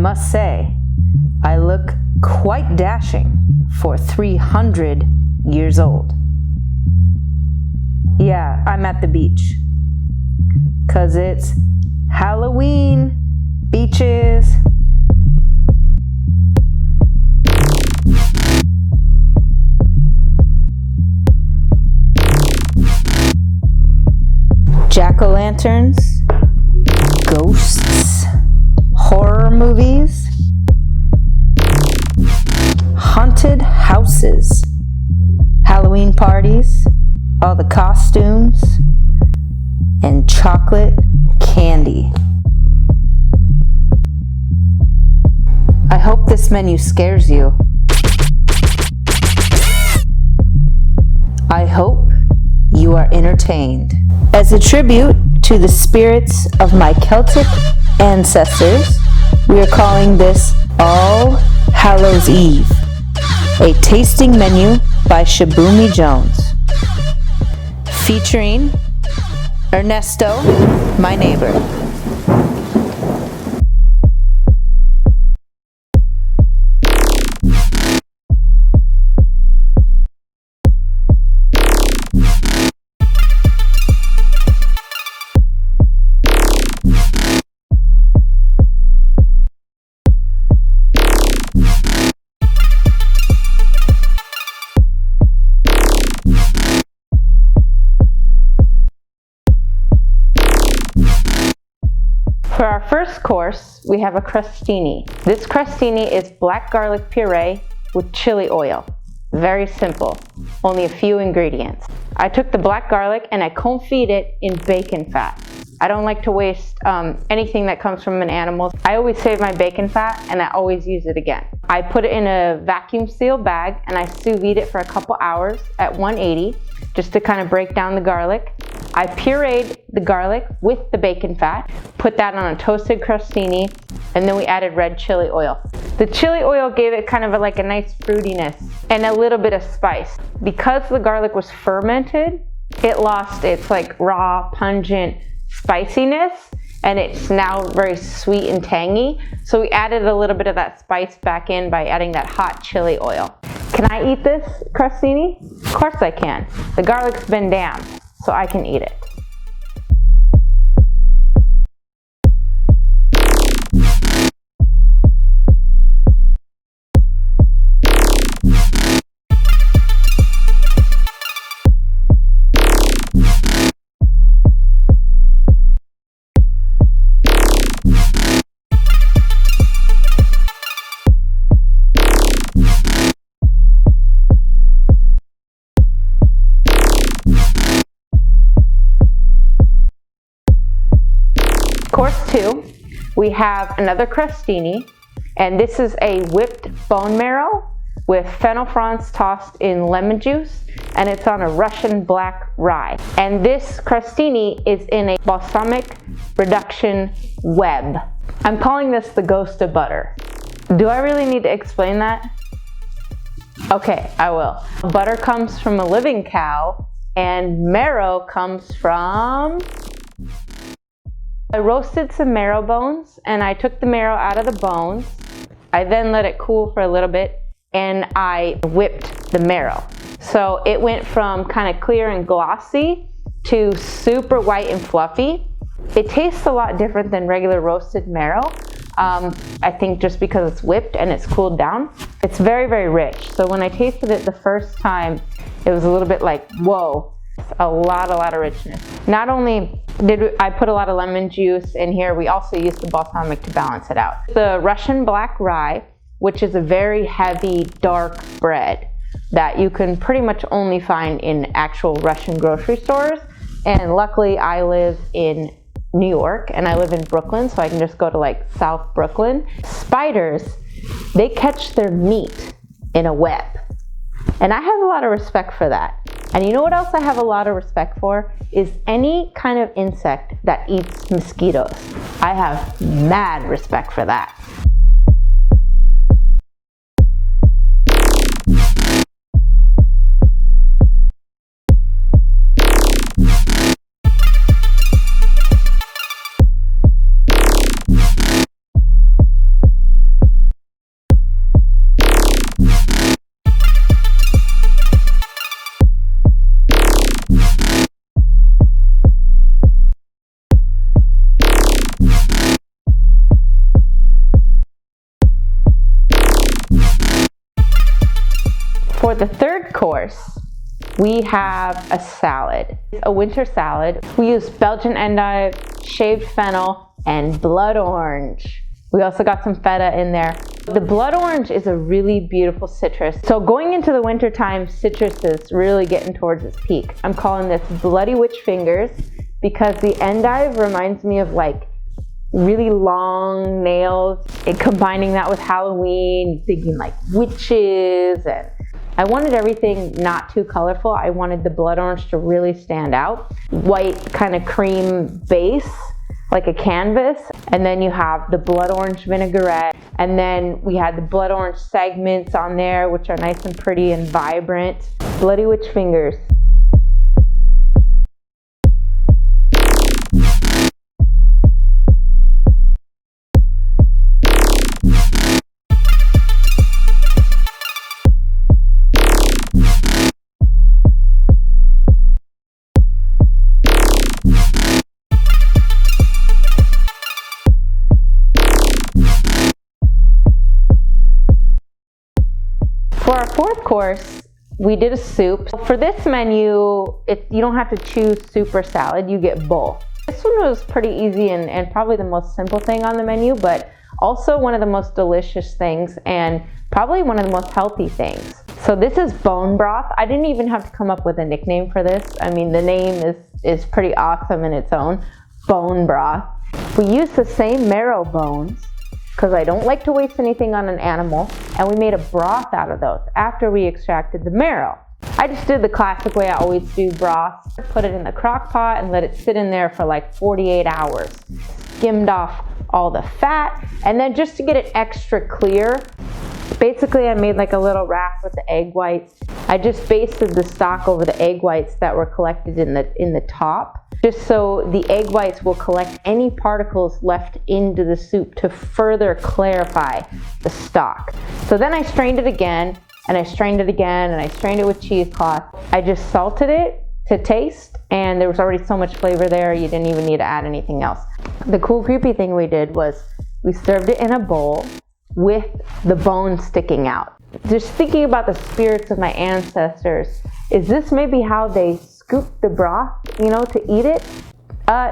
must say, I look quite dashing for 300 years old. Yeah, I'm at the beach. 'Cause it's Halloween, beaches. Jack-o'-lanterns, ghosts, horror movies, haunted houses, Halloween parties, all the costumes, and chocolate candy. I hope this menu scares you. I hope you are entertained. As a tribute to the spirits of my Celtic ancestors, we are calling this All Hallows Eve, a tasting menu by Shibumi Jones, featuring Ernesto, my neighbor. For our first course, we have a crostini. This crostini is black garlic puree with chili oil. Very simple, only a few ingredients. I took the black garlic and I confit it in bacon fat. I don't like to waste anything that comes from an animal. I always save my bacon fat and I always use it again. I put it in a vacuum seal bag and I sous vide it for a couple hours at 180 just to kind of break down the garlic. I pureed the garlic with the bacon fat, put that on a toasted crostini, and then we added red chili oil. The chili oil gave it kind of like a nice fruitiness and a little bit of spice. Because the garlic was fermented, it lost its like raw, pungent spiciness, and it's now very sweet and tangy. So we added a little bit of that spice back in by adding that hot chili oil. Can I eat this crostini? Of course I can. The garlic's been damned, so I can eat it. Course 2, we have another crostini, and this is a whipped bone marrow with fennel fronds tossed in lemon juice, and it's on a Russian black rye. And this crostini is in a balsamic reduction web. I'm calling this the ghost of butter. Do I really need to explain that? Okay, I will. Butter comes from a living cow, and marrow comes from... I roasted some marrow bones and I took the marrow out of the bones. I then let it cool for a little bit and I whipped the marrow. So it went from kind of clear and glossy to super white and fluffy. It tastes a lot different than regular roasted marrow. I think just because it's whipped and it's cooled down. It's very, very rich. So when I tasted it the first time, it was a little bit like, whoa. A lot of richness. Not only did I put a lot of lemon juice in here, we also used the balsamic to balance it out. The Russian black rye, which is a very heavy, dark bread that you can pretty much only find in actual Russian grocery stores. And luckily I live in New York and I live in Brooklyn, so I can just go to like South Brooklyn. Spiders, they catch their meat in a web. And I have a lot of respect for that. And you know what else I have a lot of respect for? Is any kind of insect that eats mosquitoes. I have mad respect for that. For the third course, we have a salad. It's a winter salad. We use Belgian endive, shaved fennel, and blood orange. We also got some feta in there. The blood orange is a really beautiful citrus. So going into the winter time, citrus is really getting towards its peak. I'm calling this Bloody Witch Fingers because the endive reminds me of like really long nails. And combining that with Halloween, thinking like witches, and I wanted everything not too colorful. I wanted the blood orange to really stand out. White kind of cream base, like a canvas. And then you have the blood orange vinaigrette. And then we had the blood orange segments on there, which are nice and pretty and vibrant. Bloody Witch Fingers. For our fourth course, we did a soup. For this menu, you don't have to choose soup or salad, you get both. This one was pretty easy and probably the most simple thing on the menu, but also one of the most delicious things and probably one of the most healthy things. So this is bone broth. I didn't even have to come up with a nickname for this. I mean, the name is pretty awesome in its own, bone broth. We use the same marrow bones, because I don't like to waste anything on an animal, and we made a broth out of those after we extracted the marrow. I just did the classic way I always do broth. Put it in the crock pot and let it sit in there for like 48 hours. Skimmed off all the fat, and then just to get it extra clear, basically I made like a little raft with the egg whites. I just basted the stock over the egg whites that were collected in the top, just so the egg whites will collect any particles left into the soup to further clarify the stock. So then I strained it again, and I strained it again, and I strained it with cheesecloth. I just salted it to taste, and there was already so much flavor there, you didn't even need to add anything else. The cool creepy thing we did was we served it in a bowl with the bone sticking out. Just thinking about the spirits of my ancestors, is this maybe how they scoop the broth, you know, to eat it?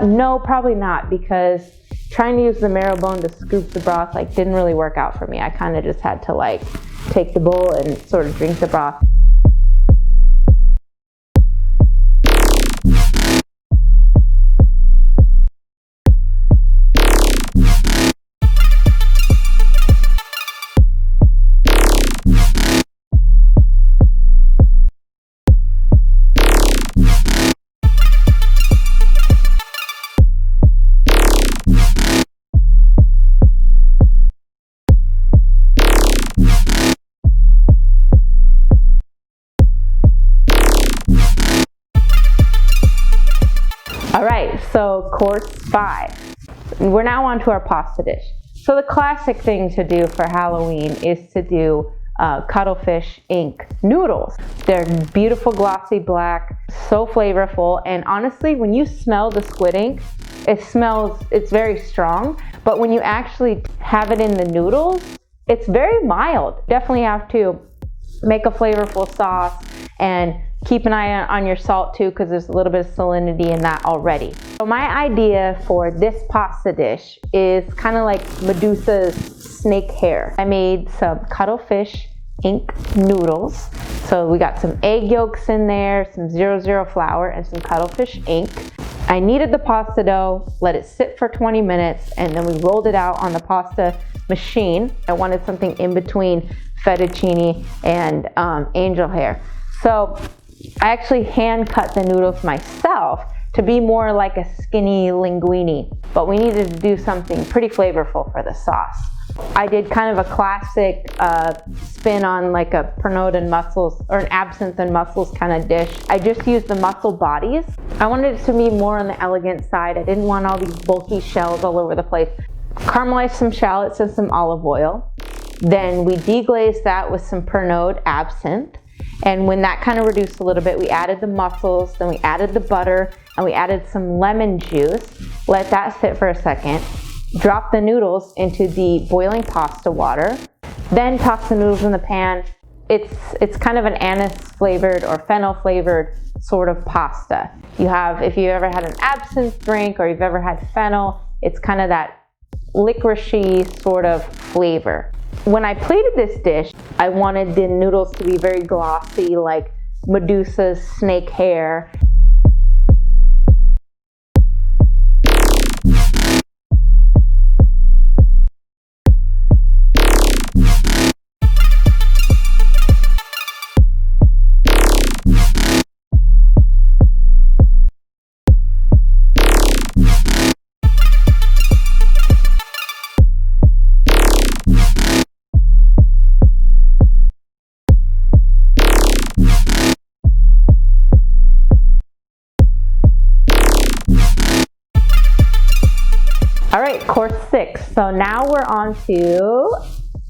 No, probably not, because trying to use the marrow bone to scoop the broth like didn't really work out for me. I kind of just had to like take the bowl and sort of drink the broth. All right, so course 5. We're now on to our pasta dish. So the classic thing to do for Halloween is to do cuttlefish ink noodles. They're beautiful glossy black, so flavorful, and honestly, when you smell the squid ink, it's very strong, but when you actually have it in the noodles, it's very mild. Definitely have to make a flavorful sauce and keep an eye on your salt too, because there's a little bit of salinity in that already. So my idea for this pasta dish is kind of like Medusa's snake hair. I made some cuttlefish ink noodles. So we got some egg yolks in there, some 00 flour, and some cuttlefish ink. I kneaded the pasta dough, let it sit for 20 minutes, and then we rolled it out on the pasta machine. I wanted something in between fettuccine and angel hair. So I actually hand cut the noodles myself to be more like a skinny linguine, but we needed to do something pretty flavorful for the sauce. I did kind of a classic spin on like a pernod and mussels, or an absinthe and mussels kind of dish. I just used the mussel bodies. I wanted it to be more on the elegant side. I didn't want all these bulky shells all over the place. Caramelized some shallots and some olive oil. Then we deglazed that with some pernod absinthe. And when that kind of reduced a little bit, we added the mussels, then we added the butter, and we added some lemon juice. Let that sit for a second. Drop the noodles into the boiling pasta water. Then toss the noodles in the pan. It's kind of an anise flavored or fennel flavored sort of pasta. You have, if you ever had an absinthe drink or you've ever had fennel, it's kind of that licoricey sort of flavor. When I plated this dish, I wanted the noodles to be very glossy, like Medusa's snake hair. All right, course 6. So now we're on to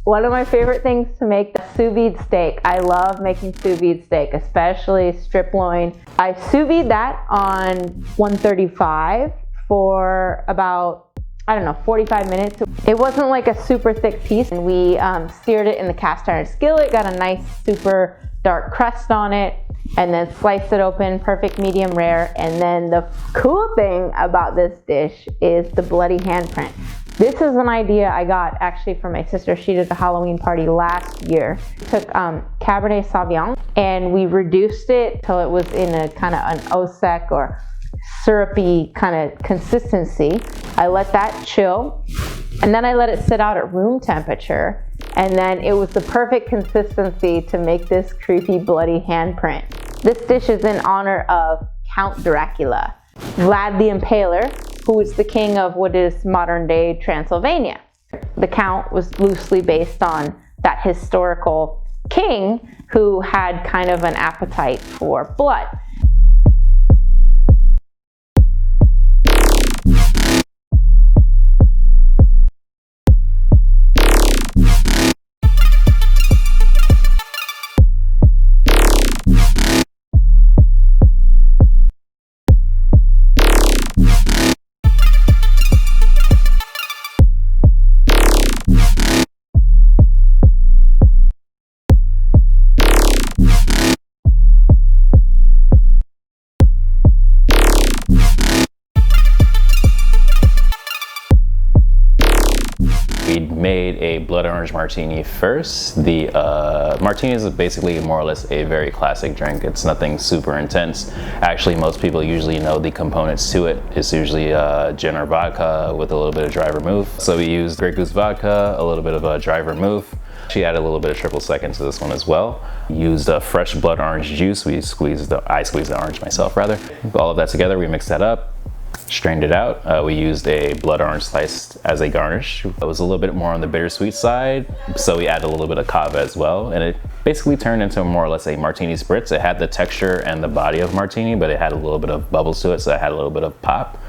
one of my favorite things to make, the sous vide steak. I love making sous vide steak, especially strip loin. I sous vide that on 135 for about, I don't know, 45 minutes. It wasn't like a super thick piece, and we seared it in the cast iron skillet, got a nice super dark crust on it, and then sliced it open, perfect medium rare. And then the cool thing about this dish is the bloody handprint. This is an idea I got actually from my sister. She did a Halloween party last year. We took Cabernet Sauvignon and we reduced it till it was in a kind of an eau sec or syrupy kind of consistency. I let that chill, and then I let it sit out at room temperature, and then it was the perfect consistency to make this creepy bloody handprint. This dish is in honor of Count Dracula, Vlad the Impaler, who is the king of what is modern day Transylvania. The Count was loosely based on that historical king who had kind of an appetite for blood. We made a blood orange martini first. The martini is basically more or less a very classic drink. It's nothing super intense. Actually, most people usually know the components to it. It's usually gin or vodka with a little bit of dry vermouth. So we used Grey Goose vodka, a little bit of dry vermouth. She added a little bit of triple sec into this one as well. Used fresh blood orange juice. I squeezed the orange myself rather. All of that together, we mixed that up. Strained it out. We used a blood orange slice as a garnish. It was a little bit more on the bittersweet side, so we added a little bit of cava as well, and it basically turned into more or less a martini spritz. It had the texture and the body of martini, but it had a little bit of bubbles to it, so it had a little bit of pop.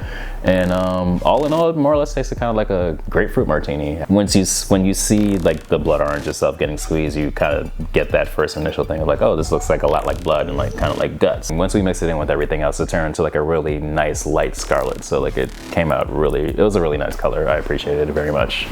And all in all, it more or less tasted kind of like a grapefruit martini. When you see like the blood orange itself getting squeezed, you kind of get that first initial thing of like, oh, this looks like a lot like blood and like kind of like guts. And once we mixed it in with everything else, it turned into like a really nice light scarlet. So like it came out really, it was a really nice color. I appreciated it very much.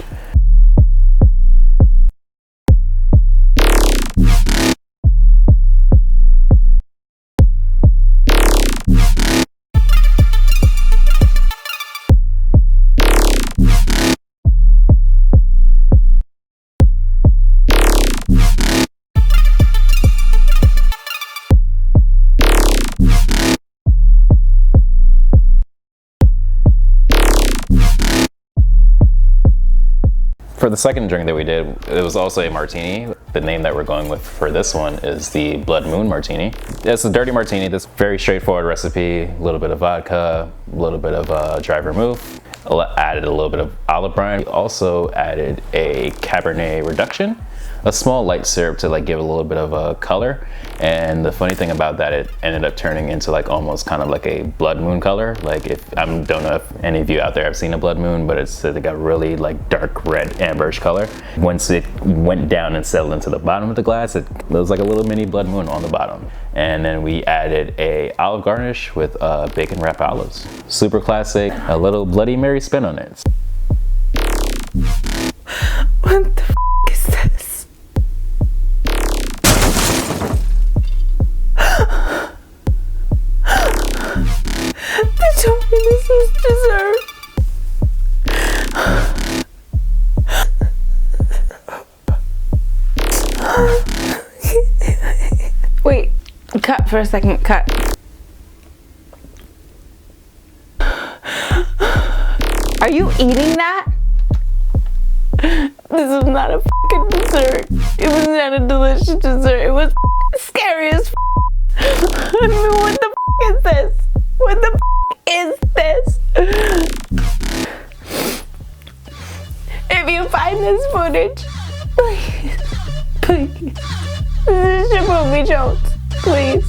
For the second drink that we did, it was also a martini. The name that we're going with for this one is the Blood Moon Martini. It's a dirty martini. This very straightforward recipe. A little bit of vodka, a little bit of dry vermouth. Added a little bit of olive brine. We also added a Cabernet reduction, a small light syrup to like give a little bit of a color. And the funny thing about that, it ended up turning into like almost kind of like a blood moon color. Like if I don't know if any of you out there have seen a blood moon, but it's like a really like dark red amberish color. Once it went down and settled into the bottom of the glass, it was like a little mini blood moon on the bottom. And then we added a olive garnish with bacon wrapped olives. Super classic, a little Bloody Mary spin on it. What the f is this? for a second. Cut. Are you eating that? This is not a fucking dessert. It was not a delicious dessert. It was scary as I mean, what the is this? What the is this? If you find this footage, please, please. This is Shibumi Jones, please.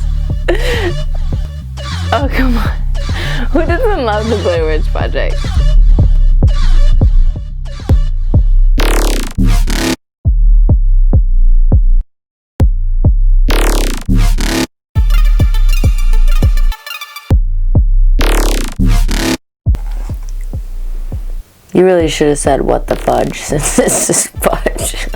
Oh, come on. Who doesn't love the Blair Witch Project? You really should have said what the fudge, since this is fudge.